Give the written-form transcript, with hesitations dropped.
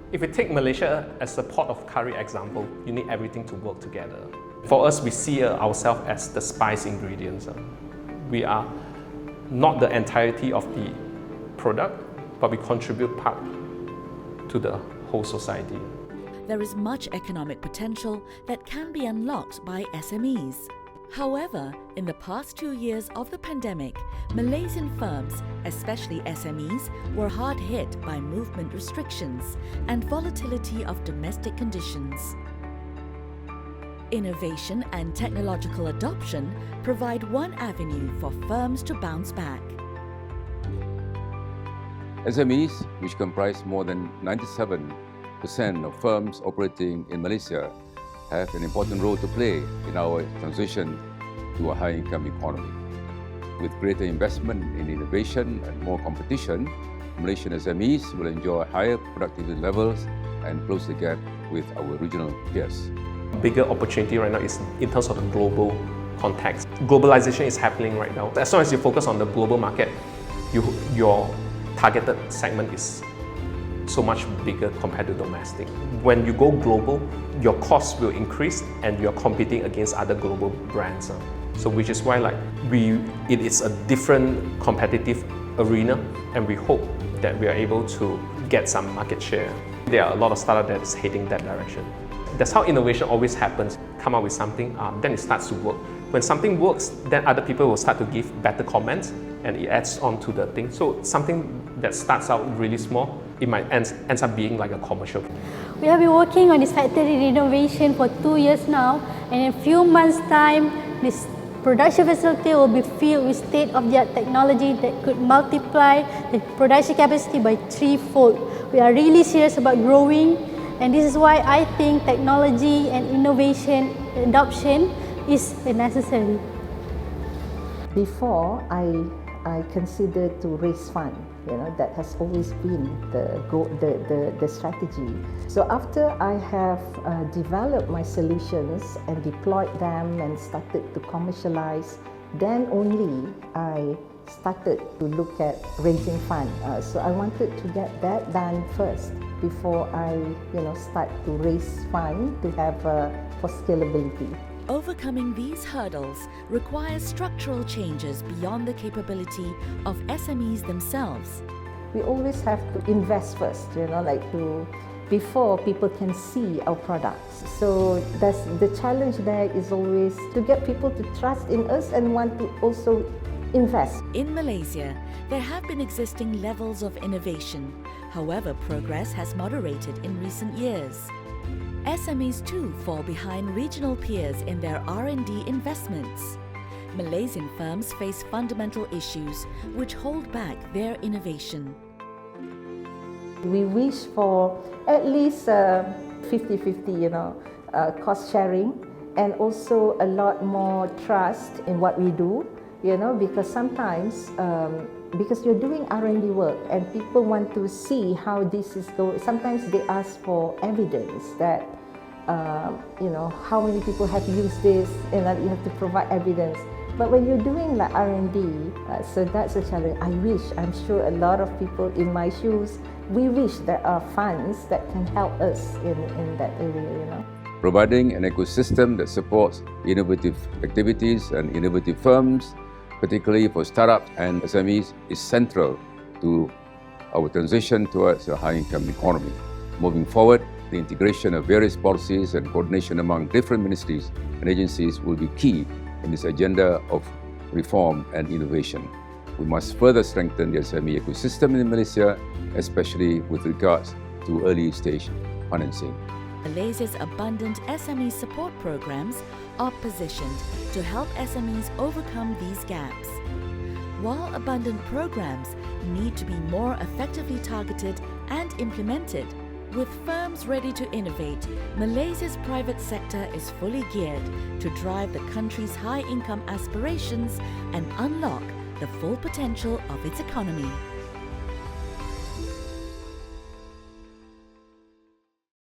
If we take Malaysia as a pot of curry example, you need everything to work together. For us, we see ourselves as the spice ingredients. We are not the entirety of the product, but we contribute part to the whole society. There is much economic potential that can be unlocked by SMEs. However, in the past 2 years of the pandemic, Malaysian firms, especially SMEs, were hard hit by movement restrictions and volatility of domestic conditions. Innovation and technological adoption provide one avenue for firms to bounce back. SMEs, which comprise more than 97% of firms operating in Malaysia, have an important role to play in our transition to a high-income economy. With greater investment in innovation and more competition, Malaysian SMEs will enjoy higher productivity levels and close the gap with our regional peers. Bigger opportunity right now is in terms of the global context. Globalization is happening right now. As long as you focus on the global market, your targeted segment is so much bigger compared to domestic. When you go global, your costs will increase and you're competing against other global brands. So which is why it is a different competitive arena, and we hope that we are able to get some market share. There are a lot of startups that is heading that direction. That's how innovation always happens. Come up with something, then it starts to work. When something works, then other people will start to give better comments and it adds on to the thing. So something that starts out really small, it might ends up being like a commercial. We have been working on this factory renovation for 2 years now, and in a few months' time, this production facility will be filled with state-of-the-art technology that could multiply the production capacity by 3-fold. We are really serious about growing, and this is why I think technology and innovation adoption is necessary. Before, I considered to raise fund. That has always been the strategy. So after I have developed my solutions and deployed them and started to commercialize, then only I started to look at raising fund. So I wanted to get that done first before I start to raise fund to have for scalability. Overcoming these hurdles requires structural changes beyond the capability of SMEs themselves. We always have to invest first, before people can see our products. So that's the challenge there is always to get people to trust in us and want to also invest. In Malaysia, there have been existing levels of innovation. However, progress has moderated in recent years. SMEs too fall behind regional peers in their R&D investments. Malaysian firms face fundamental issues which hold back their innovation. We wish for at least 50-50, cost sharing, and also a lot more trust in what we do, because sometimes because you're doing R&D work and people want to see how this is going. Sometimes they ask for evidence that how many people have used this, and you have to provide evidence. But when you're doing like R&D, so that's a challenge. I'm sure a lot of people in my shoes, we wish there are funds that can help us in that area, Providing an ecosystem that supports innovative activities and innovative firms, particularly for startups and SMEs, is central to our transition towards a high-income economy. Moving forward, the integration of various policies and coordination among different ministries and agencies will be key in this agenda of reform and innovation. We must further strengthen the SME ecosystem in Malaysia, especially with regards to early-stage financing. Malaysia's abundant SME support programs are positioned to help SMEs overcome these gaps. While abundant programs need to be more effectively targeted and implemented, with firms ready to innovate, Malaysia's private sector is fully geared to drive the country's high-income aspirations and unlock the full potential of its economy.